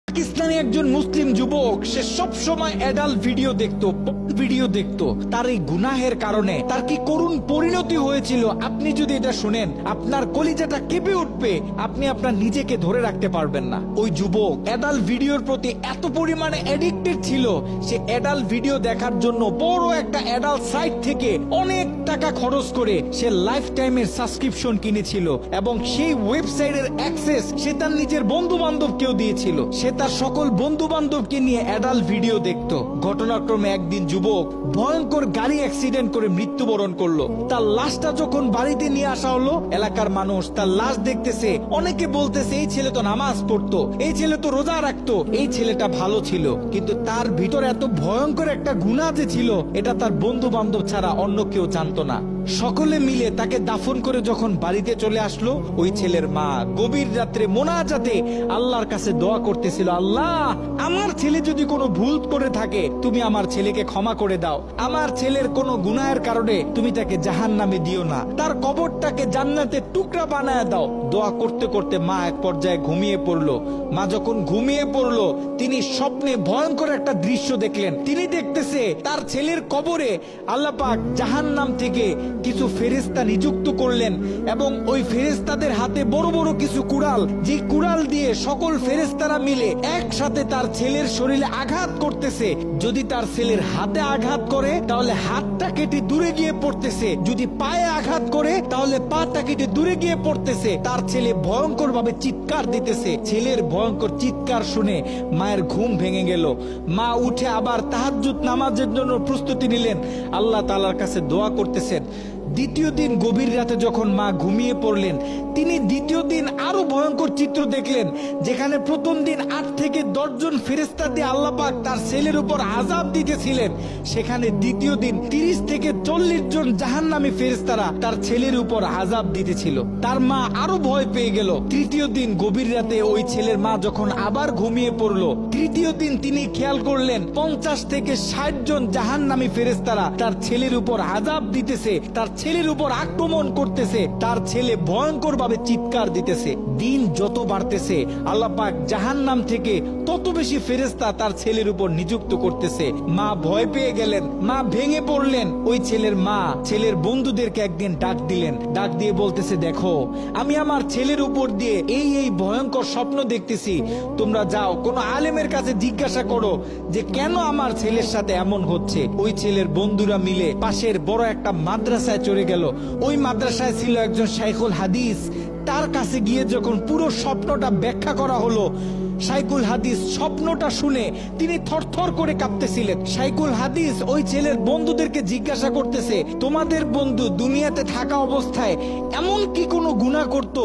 পাকিস্তানি একজন মুসলিম যুবক, সে সব সময় অ্যাডাল্ট ভিডিও দেখতো। তার এই গুনাহের কারণে তার কি করুণ পরিণতি হয়েছিল আপনি যদি এটা শুনেন, আপনার কলিজাটা কেঁপে উঠবে। আপনি আপনার নিজেকে ধরে রাখতে পারবেন না। ওই যুবক অ্যাডাল্ট ভিডিওর প্রতি এত পরিমাণে অ্যাডিক্টেড ছিল, সে অ্যাডাল্ট ভিডিও দেখার জন্য বড় একটা অ্যাডাল্ট সাইট থেকে অনেক টাকা খরচ করে সে লাইফ টাইমের সাবস্ক্রিপশন কিনেছিল এবং সেই ওয়েবসাইটের অ্যাক্সেস সে তার নিজের বন্ধু বান্ধবকেও দিয়েছিল। সে তার সকল বন্ধু বান্ধবকে নিয়ে অ্যাডাল্ট ভিডিও দেখতো। ঘটনাক্রমে একদিন যুবক ভয়ঙ্কর গাড়ি অ্যাক্সিডেন্ট করে মৃত্যুবরণ করলো। তার লাশটা যখন বাড়িতে নিয়ে আসা হলো, এলাকার মানুষ তার লাশ দেখতেছে। অনেকে বলতেছে এই ছেলে তো নামাজ পড়তো, এই ছেলে তো রোজা রাখতো, এই ছেলেটা ভালো ছিল। কিন্তু তার ভিতরে এত ভয়ঙ্কর একটা গুনাহ যে ছিল, এটা তার বন্ধু বান্ধব ছাড়া অন্য কেউ জানতো না। সকলে মিলে তাকে দাফন করে যখন বাড়িতে চলে আসলো, ওই ছেলের মা গভীর রাত্রে মোনাজাতে আল্লাহর কাছে দোয়া করতেছিল, আল্লাহ আমার ছেলে যদি কোনো ভুল করে থাকে তুমি আমার ছেলেকে ক্ষমা করে দাও, আমার ছেলের কোনো গুনাহের কারণে তুমি তাকে জাহান্নামে দিও না, তার কবরটাকে জান্নাতের টুকরা বানায় দাও। দোয়া করতে করতে মা এক পর্যায়ে ঘুমিয়ে পড়লো। মা যখন ঘুমিয়ে পড়লো, তিনি স্বপ্নে ভয়ঙ্কর একটা দৃশ্য দেখলেন। তিনি দেখতেছে তার ছেলের কবরে আল্লাহ পাক জাহান্নাম থেকে কিছু ফেরেশতা নিযুক্ত করলেন এবং ওই ফেরেশতাদের হাতে বড় বড় কিছু কুড়াল, যে কুড়াল দিয়ে সকল ফেরেশতারা মিলে একসাথে তার ছেলের শরীরে আঘাত করতেছে। যদি তার ছেলের হাতে আঘাত করে তাহলে হাতটা কেটে দূরে গিয়ে পড়তেছে, যদি পায়ে আঘাত করে তাহলে পাটা কেটে দূরে গিয়ে পড়তেছে। তার ছেলে ভয়ঙ্কর ভাবে চিৎকার দিতেছে। ছেলের ভয়ঙ্কর চিৎকার শুনে মায়ের ঘুম ভেঙে গেল। মা উঠে আবার তাহাজ্জুদ নামাজের জন্য প্রস্তুতি নিলেন, আল্লাহ তাআলার কাছে দোয়া করতেছেন। দ্বিতীয় দিন গভীর রাতে যখন মা ঘুমিয়ে পড়লেন, তিনি দ্বিতীয় দিন আরো ভয়ঙ্কর চিত্র দেখলেন। যেখানে প্রথম দিন 8 থেকে 10 জন ফেরেশতা দিয়ে আল্লাহ পাক তার ছেলের উপর আযাব দিতেছিলেন, সেখানে দ্বিতীয় দিন 30 থেকে 40 জন জাহান্নামী ফেরেশতারা তার ছেলের উপর আযাব দিতেছিল। তার মা আরো ভয় পেয়ে গেল। তৃতীয় দিন গভীর রাতে ওই ছেলের মা যখন আবার ঘুমিয়ে পড়লো, তৃতীয় দিন তিনি খেয়াল করলেন 50 থেকে 60 জন জাহান্নামী ফেরেশতারা তার ছেলের উপর আযাব দিতেছে, তার ছেলের উপর আক্রমণ করতেছে। তার ছেলে ভয়ঙ্কর ভাবে চিৎকার দিতেছে। দিন যত বাড়তেছে আল্লাহ পাক জাহান্নাম থেকে তত বেশি ফেরেশতা তার ছেলের উপর নিযুক্ত করতেছে। মা ভয় পেয়ে গেলেন, মা ভেঙে পড়লেন। ওই ছেলের মা ছেলের বন্ধুদেরকে একদিন ডাক দিলেন, ডাক দিয়ে বলতেছে, দেখো আমি আমার ছেলের উপর দিয়ে এই ভয়ঙ্কর স্বপ্ন দেখতেছি, তোমরা যাও কোন আলেমের কাছে জিজ্ঞাসা করো যে কেন আমার ছেলের সাথে এমন হচ্ছে। ওই ছেলের বন্ধুরা মিলে পাশের বড় একটা মাদ্রাসায় চলে গেল। ওই মাদ্রাসায় ছিল একজন শাইখুল হাদিস। তার কাছে গিয়ে যখন পুরো স্বপ্নটা ব্যাখ্যা করা হলো, শাইখুল হাদিস স্বপ্নটা শুনে তিনি থরথর করে কাঁপতেছিলেন। শাইখুল হাদিস ওই ছেলের বন্ধুদেরকে জিজ্ঞাসা করতেছে, তোমাদের বন্ধু দুনিয়াতে থাকা অবস্থায় এমন কি কোনো গুনাহ করত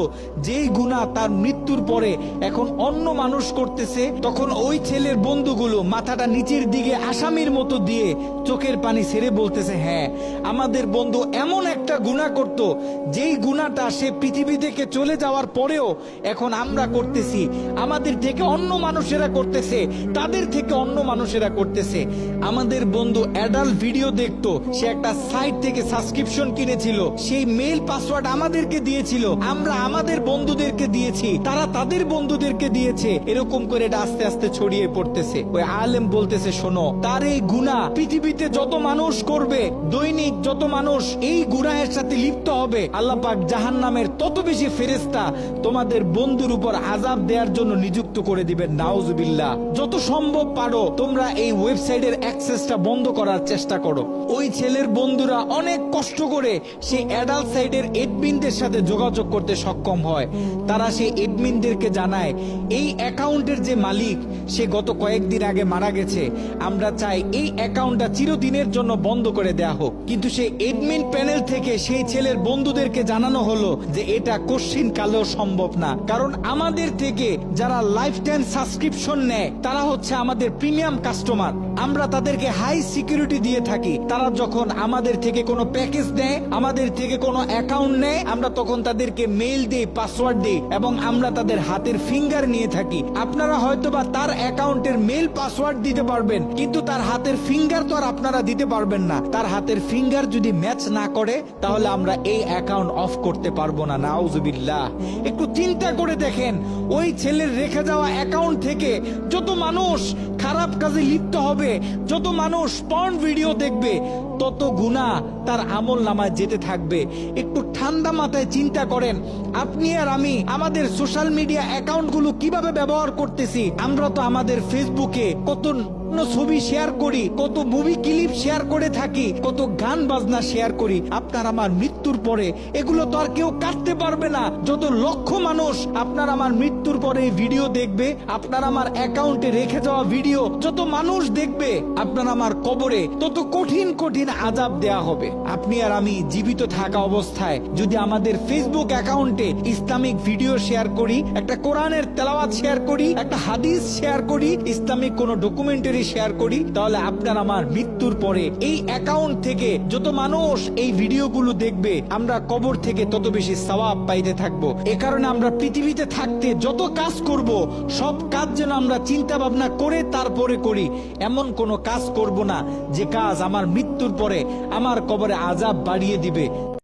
যেই গুনাহ তার মৃত্যুর পরে এখন অন্য মানুষ করতেছে? তখন ওই ছেলের বন্ধুগুলো মাথাটা নিচের দিকে আসামির মতো দিয়ে চোখের পানি ছেড়ে বলতেছে, হ্যাঁ আমাদের বন্ধু এমন একটা গুনাহ করত যেই গুনাহটা সে পৃথিবী থেকে চলে যাওয়ার পরেও এখন আমরা করতেছি, আমাদের থেকে অন্য মানুষেরা করতেছে, তাদের থেকে অন্য মানুষেরা করতেছে। আমাদের বন্ধু অ্যাডাল্ট ভিডিও দেখতো, সে একটা সাইট থেকে সাবস্ক্রিপশন কিনেছিল, সেই মেইল পাসওয়ার্ড আমাদেরকে দিয়েছিল, আমরা আমাদের বন্ধুদেরকে দিয়েছি, তারা তাদের বন্ধুদেরকে দিয়েছে। এরকম করে এটা আস্তে আস্তে ছড়িয়ে পড়তেছে। ওই আলেম বলতেছে, শোনো, তার এই গুনাহ পৃথিবীতে যত মানুষ করবে, দৈনিক যত মানুষ এই গুনাহের সাথে লিপ্ত হবে, আল্লাহ পাক জাহান্নামের তত বেশি ফেরেশতা তোমাদের বন্ধুর উপর আযাব দেওয়ার জন্য নিযুক্ত করে দিবেন। নাউজুবিল্লাহ। যত সম্ভব পারো তোমরা এই ওয়েবসাইটের অ্যাক্সেসটা বন্ধ করার চেষ্টা করো। ওই ছেলের বন্ধুরা অনেক কষ্ট করে সেই অ্যাডাল্ট সাইটের এডমিনদের সাথে যোগাযোগ করতে সক্ষম হয়। তারা সেই এডমিনদেরকে জানায় এই অ্যাকাউন্টের যে মালিক সে গত কয়েকদিন আগে মারা গেছে, আমরা চাই এই অ্যাকাউন্টটা চিরদিনের জন্য বন্ধ করে দেয়া হোক। কিন্তু সেই এডমিন প্যানেল থেকে সেই ছেলের বন্ধুদেরকে জানানো হলো যে এটা কশ্চিন কালেও সম্ভব না, কারণ আমাদের থেকে যারা লাইফ টাইম সাবস্ক্রিপশন নেয় তারা হচ্ছে আমাদের প্রিমিয়াম কাস্টমার। আমরা তাদেরকে হাই সিকিউরিটি দিয়ে থাকি। তারা যখন আমাদের থেকে কোনো প্যাকেজ নেয়, আমাদের থেকে কোনো অ্যাকাউন্ট নেয়, আমরা তখন তাদেরকে মেইল দিই, পাসওয়ার্ড দিই এবং আমরা তাদের হাতের ফিঙ্গার নিয়ে থাকি। আপনারা হয়তোবা তার অ্যাকাউন্টের মেইল পাসওয়ার্ড দিতে পারবেন, কিন্তু তার হাতের ফিঙ্গার তো আর আপনারা দিতে পারবেন না। তার হাতের ফিঙ্গার যদি ম্যাচ না করে তাহলে আমরা এই অ্যাকাউন্ট অফ করতে পারবো না। নাউজুবিল্লাহ। একটু চিন্তা করে দেখেন, ওই ছেলের রেখে যাওয়া অ্যাকাউন্ট থেকে যত মানুষ খারাপ কাজে লিপ্ত হবে, যত মানুষ পর্ন ভিডিও দেখবে, তত গুনাহ তার আমল নামায় যেতে থাকবে। একটু ঠান্ডা মাথায় চিন্তা করেন, আপনি আর আমি আমাদের সোশ্যাল মিডিয়া অ্যাকাউন্টগুলো কিভাবে ব্যবহার করতেছি। আমরা তো আমাদের ফেসবুকে কত ছবি শেয়ার করি, কত মুভি ক্লিপ শেয়ার করে থাকি, কত গান বাজনা শেয়ার করি। আপনার আমার মৃত্যুর পরে এগুলো তো আর কেউ কাটতে পারবে না। যত লক্ষ মানুষ আপনার আমার মৃত্যুর পরে এই ভিডিও দেখবে, আপনার আমার অ্যাকাউন্টে রেখে যাওয়া ভিডিও যত মানুষ দেখবে, আপনার আমার কবরে তত কঠিন কঠিন আযাব দেয়া হবে। আপনি আর আমি জীবিত থাকা অবস্থায় যদি আমাদের ফেসবুক অ্যাকাউন্টে ইসলামিক ভিডিও শেয়ার করি, একটা কোরআনের তেলাওয়াত শেয়ার করি, একটা হাদিস শেয়ার করি, ইসলামিক কোনো ডকুমেন্টারি শেয়ার করি, তাহলে আপনার আমার মৃত্যুর পরে এই অ্যাকাউন্ট থেকে যত মানুষ এই ভিডিওগুলো দেখবে, আমরা কবর থেকে তত বেশি সওয়াব পাইতে থাকবো। এ কারণে আমরা পৃথিবীতে থাকতে যত কাজ করব, সব কাজ যেন আমরা চিন্তা ভাবনা করে তারপরে করি। এমন কোনো কাজ করব না যে কাজ আমার মৃত্যুর পরে আমার কবরে আযাব বাড়িয়ে দিবে।